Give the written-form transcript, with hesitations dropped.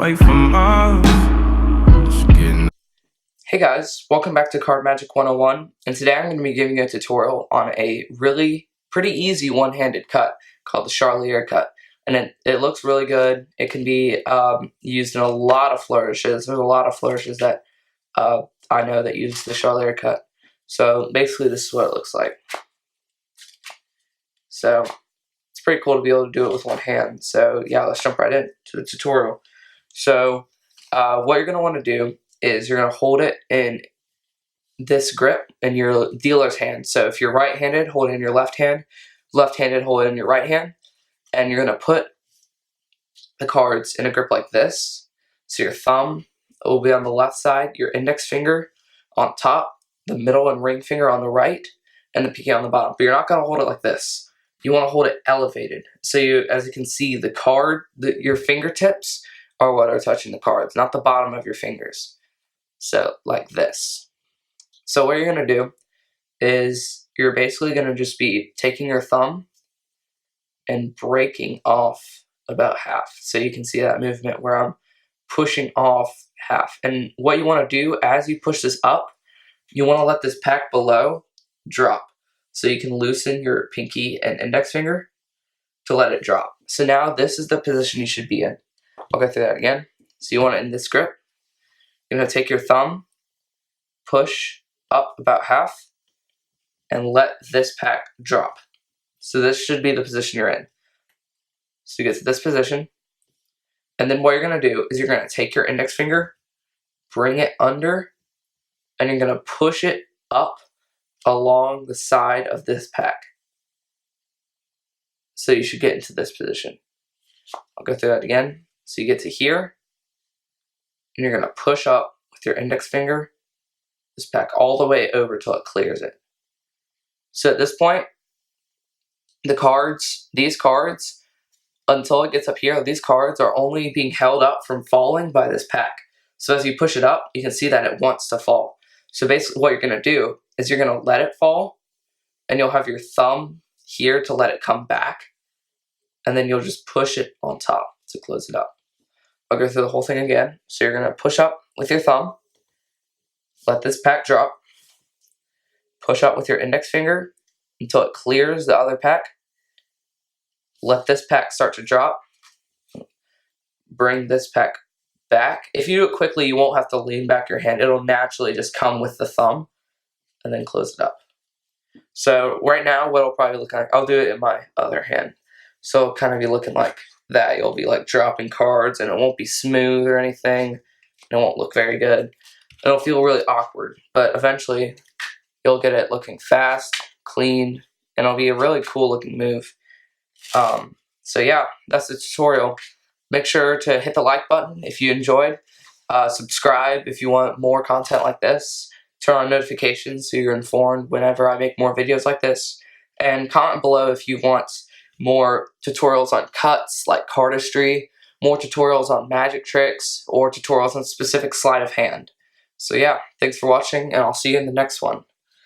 wait for miles. Just getting. Hey guys, welcome back to Card Magic 101, and today I'm going to be giving you a tutorial on a really pretty easy one-handed cut called the Charlier cut. And it looks really good. It can be used in a lot of flourishes. There's a lot of flourishes that I know that use the Charlier cut. So basically this is what it looks like. So it's pretty cool to be able to do it with one hand. So yeah, let's jump right into the tutorial. So what you're going to want to do is you're going to hold it in this grip in your dealer's hand. So if you're right-handed, hold it in your left hand. Left-handed, hold it in your right hand. And you're going to put the cards in a grip like this. So your thumb will be on the left side, your index finger on top, the middle and ring finger on the right, and the pinky on the bottom. But you're not going to hold it like this. You want to hold it elevated. So as you can see, the card, your fingertips are what are touching the cards, not the bottom of your fingers. So like this. So what you're going to do is you're basically going to just be taking your thumb and breaking off about half. So you can see that movement where I'm pushing off half. And what you want to do as you push this up, you want to let this pack below drop. So you can loosen your pinky and index finger to let it drop. So now this is the position you should be in. I'll go through that again. So you want it in this grip. You're going to take your thumb, push up about half, and let this pack drop. So this should be the position you're in. So you get to this position, and then what you're going to do is you're going to take your index finger, bring it under, and you're going to push it up along the side of this pack. So you should get into this position. I'll go through that again. So you get to here, and you're going to push up with your index finger, this pack all the way over till it clears it. So at this point, these cards, until it gets up here, these cards are only being held up from falling by this pack. So as you push it up, you can see that it wants to fall. So basically what you're going to do is you're going to let it fall, and you'll have your thumb here to let it come back, and then you'll just push it on top to close it up. I'll go through the whole thing again. So you're going to push up with your thumb, let this pack drop, push up with your index finger until it clears the other pack, let this pack start to drop, bring this pack back. If you do it quickly, you won't have to lean back your hand. It'll naturally just come with the thumb, and then close it up. So right now, what it'll probably look like, I'll do it in my other hand. So it'll kind of be looking like that. You'll be like dropping cards, and it won't be smooth or anything. It won't look very good. It'll feel really awkward, but eventually you'll get it looking fast, clean, and it'll be a really cool looking move. So yeah, that's the tutorial. Make sure to hit the like button if you enjoyed. Subscribe if you want more content like this. Turn on notifications so you're informed whenever I make more videos like this. And comment below if you want more tutorials on cuts like cardistry, more tutorials on magic tricks, or tutorials on specific sleight of hand. So yeah, thanks for watching, and I'll see you in the next one.